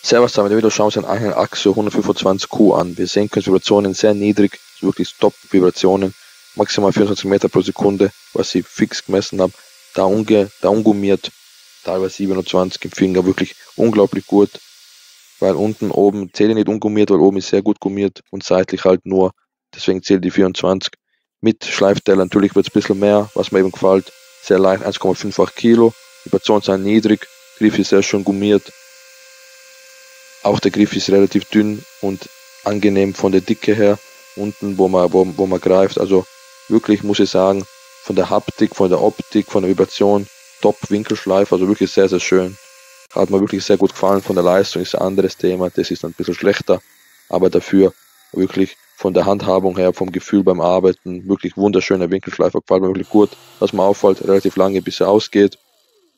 Servus zusammen, wieder schauen wir uns einen Axio 125Q an. Wir sehen können Vibrationen sehr niedrig, wirklich Top-Vibrationen, maximal 24 Meter pro Sekunde, was sie fix gemessen haben. Da ungummiert, teilweise 27 im Finger, wirklich unglaublich gut, weil unten oben zähle ich nicht ungummiert, weil oben ist sehr gut gummiert und seitlich halt nur, deswegen zählt die 24. Mit Schleifteil natürlich wird es ein bisschen mehr, was mir eben gefällt, sehr leicht, 1,58 Kilo, Vibrationen sind niedrig, Griff ist sehr schön gummiert. Auch der Griff ist relativ dünn und angenehm von der Dicke her, unten wo man greift. Also wirklich muss ich sagen, von der Haptik, von der Optik, von der Vibration, top Winkelschleife, also wirklich sehr, sehr schön. Hat mir wirklich sehr gut gefallen. Von der Leistung ist ein anderes Thema, das ist ein bisschen schlechter, aber dafür wirklich von der Handhabung her, vom Gefühl beim Arbeiten, wirklich wunderschöner Winkelschleifer, gefällt mir wirklich gut. Was mir auffällt, relativ lange bis er ausgeht.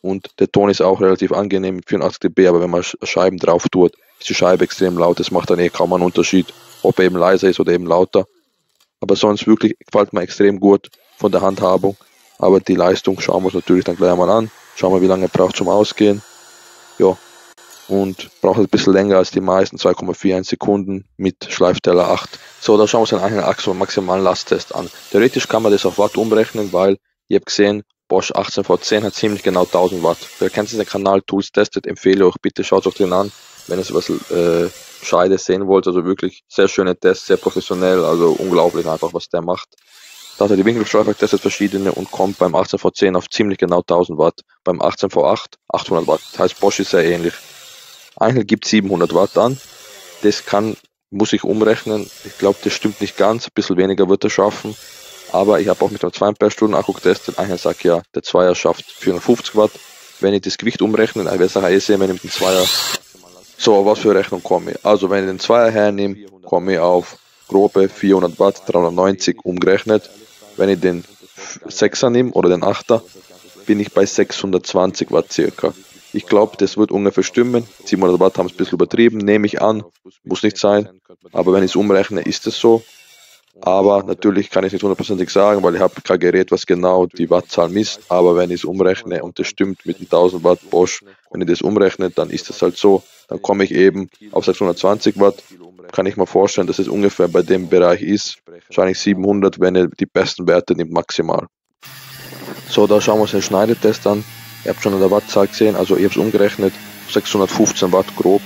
Und der Ton ist auch relativ angenehm mit 84 dB, aber wenn man Scheiben drauf tut, ist die Scheibe extrem laut. Das macht dann kaum einen Unterschied, ob er eben leiser ist oder eben lauter. Aber sonst wirklich gefällt mir extrem gut von der Handhabung. Aber die Leistung schauen wir uns natürlich dann gleich mal an. Schauen wir, wie lange er braucht zum Ausgehen. Ja, und braucht ein bisschen länger als die meisten, 2,41 Sekunden mit Schleifteller 8. So, da schauen wir uns den eigenen Axio maximalen Lasttest an. Theoretisch kann man das auf Watt umrechnen, weil ihr habt gesehen, Bosch 18V10 hat ziemlich genau 1000 Watt. Wer kennt den Kanal Tools testet, empfehle euch bitte, schaut euch den an, wenn ihr sowas Scheides sehen wollt. Also wirklich sehr schöne Tests, sehr professionell, also unglaublich einfach, was der macht. Da hat er die Winkelschleifer getestet, verschiedene, und kommt beim 18V10 auf ziemlich genau 1000 Watt. Beim 18V8 800 Watt. Das heißt, Bosch ist sehr ähnlich. Einzel gibt 700 Watt an. Das muss ich umrechnen. Ich glaube, das stimmt nicht ganz. Ein bisschen weniger wird er schaffen. Aber ich habe auch mit einem 2 Ampere-Stunden Akku getestet. Einzel sagt ja, der Zweier schafft 450 Watt. Wenn ich das Gewicht umrechne, dann werde ich sehen, wenn ich mit dem Zweier. So, auf was für Rechnung komme ich? Also, wenn ich den Zweier hernehme, komme ich auf grobe 400 Watt, 390 umgerechnet. Wenn ich den 6er nehme oder den 8er, bin ich bei 620 Watt circa. Ich glaube, das wird ungefähr stimmen. 700 Watt haben es ein bisschen übertrieben, nehme ich an. Muss nicht sein. Aber wenn ich es umrechne, ist es so. Aber natürlich kann ich nicht hundertprozentig sagen, weil ich habe kein Gerät, was genau die Wattzahl misst. Aber wenn ich es umrechne und das stimmt mit dem 1000 Watt Bosch, wenn ich das umrechne, dann ist es halt so. Dann komme ich eben auf 620 Watt. Kann ich mir vorstellen, dass es ungefähr bei dem Bereich ist. Wahrscheinlich 700, wenn ihr die besten Werte nimmt, maximal. So, da schauen wir uns den Schneidetest an. Ihr habt schon an der Wattzahl gesehen, also ich habe es umgerechnet, 615 Watt grob,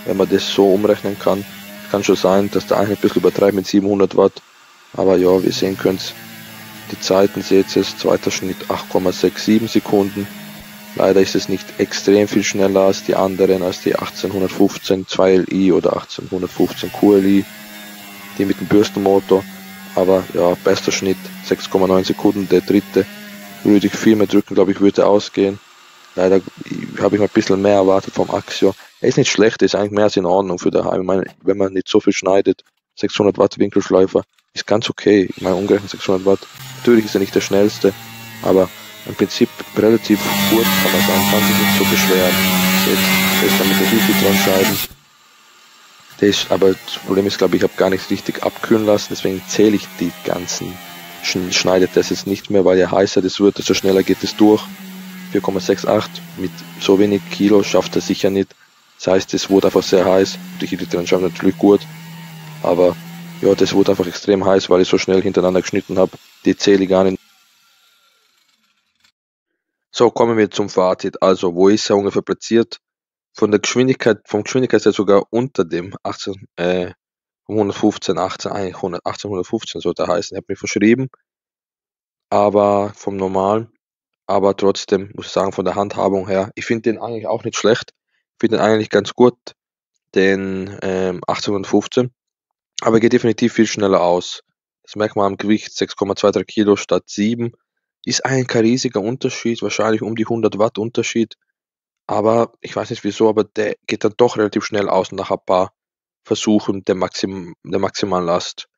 wenn man das so umrechnen kann. Kann schon sein, dass der eine ein bisschen übertreibt mit 700 Watt, aber ja, wie ihr sehen könnt, die Zeiten seht ihr, zweiter Schnitt 8,67 Sekunden. Leider ist es nicht extrem viel schneller als die anderen, als die 1815 2LI oder 1815 QLI, die mit dem Bürstenmotor, aber ja, bester Schnitt, 6,9 Sekunden, der dritte. Würde ich viel mehr drücken, glaube ich, würde ausgehen. Leider habe ich mir ein bisschen mehr erwartet vom Axio. Er ist nicht schlecht, er ist eigentlich mehr als in Ordnung für daheim. Ich meine, wenn man nicht so viel schneidet, 600 Watt Winkelschleifer ist ganz okay. Ich meine, umgerechnet 600 Watt. Natürlich ist er nicht der schnellste, aber im Prinzip relativ gut, kann man sagen, kann sich nicht so beschweren. Jetzt ist dann mit der Hilfe dran scheiden. Aber das Problem ist, glaube ich, habe gar nicht richtig abkühlen lassen, deswegen zähle ich die ganzen schneidet das jetzt nicht mehr, weil je heißer das wird, desto schneller geht es durch. 4,68 mit so wenig Kilo schafft er sicher nicht. Das heißt, es wurde einfach sehr heiß. Die Hilfe schauen natürlich gut, aber ja, das wurde einfach extrem heiß, weil ich so schnell hintereinander geschnitten habe. Die zähle ich gar nicht. So, kommen wir zum Fazit. Also, wo ist er ungefähr platziert? Vom Geschwindigkeit ist er sogar unter dem 115, 1815 sollte er heißen. Ich habe mich verschrieben, aber vom Normalen. Aber trotzdem muss ich sagen, von der Handhabung her, ich finde den eigentlich auch nicht schlecht. Ich finde den eigentlich ganz gut, den 1815. Aber er geht definitiv viel schneller aus. Das merkt man am Gewicht, 6,23 Kilo statt 7. Ist eigentlich kein riesiger Unterschied, wahrscheinlich um die 100 Watt Unterschied. Aber ich weiß nicht wieso, aber der geht dann doch relativ schnell aus nach ein paar Versuchen der maximalen Last.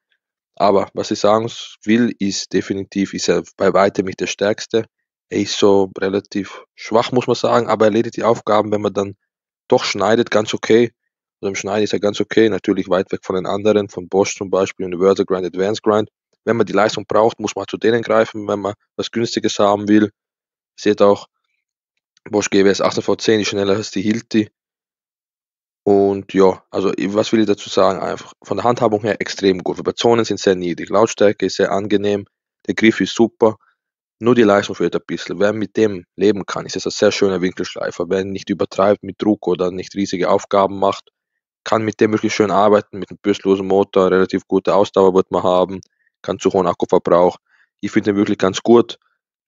Aber was ich sagen will, ist definitiv, ist er bei weitem nicht der stärkste. Er ist so relativ schwach, muss man sagen, aber er erledigt die Aufgaben, wenn man dann doch schneidet, ganz okay. Also im Schneiden ist er ganz okay, natürlich weit weg von den anderen, von Bosch zum Beispiel, Universal Grind, Advanced Grind. Wenn man die Leistung braucht, muss man zu denen greifen, wenn man was Günstiges haben will. Seht auch, Bosch GWS 18V10 ist schneller als die Hilti. Und ja, also was will ich dazu sagen? Einfach von der Handhabung her extrem gut. Vibrationen sind sehr niedrig, Lautstärke ist sehr angenehm, der Griff ist super, nur die Leistung fehlt ein bisschen. Wer mit dem leben kann, ist es ein sehr schöner Winkelschleifer. Wer nicht übertreibt mit Druck oder nicht riesige Aufgaben macht, kann mit dem wirklich schön arbeiten, mit einem bürstlosen Motor, relativ gute Ausdauer wird man haben, kann zu hohen Akkuverbrauch. Ich finde den wirklich ganz gut.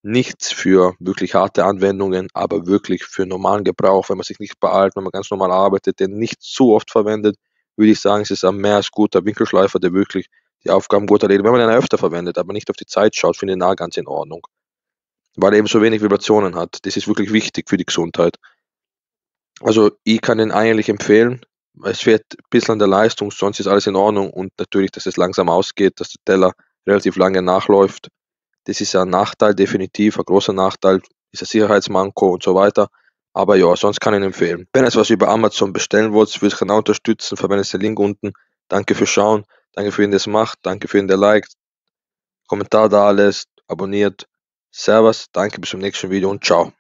Nichts für wirklich harte Anwendungen, aber wirklich für normalen Gebrauch, wenn man sich nicht beeilt, wenn man ganz normal arbeitet, den nicht zu oft verwendet, würde ich sagen, es ist ein mehr als guter Winkelschleifer, der wirklich die Aufgaben gut erledigt. Wenn man den öfter verwendet, aber nicht auf die Zeit schaut, finde ich ihn auch ganz in Ordnung, weil er eben so wenig Vibrationen hat. Das ist wirklich wichtig für die Gesundheit. Also, ich kann den eigentlich empfehlen. Es fehlt ein bisschen an der Leistung, sonst ist alles in Ordnung und natürlich, dass es langsam ausgeht, dass der Teller relativ lange nachläuft. Das ist ein Nachteil, definitiv ein großer Nachteil, ist ein Sicherheitsmanko und so weiter. Aber ja, sonst kann ich ihn empfehlen. Wenn ihr etwas über Amazon bestellen wollt, würde ich gerne unterstützen, verwendet den Link unten. Danke fürs Schauen, danke für jeden, der es macht, danke für jeden, der liked, Kommentar da lässt, abonniert. Servus, danke, bis zum nächsten Video und ciao.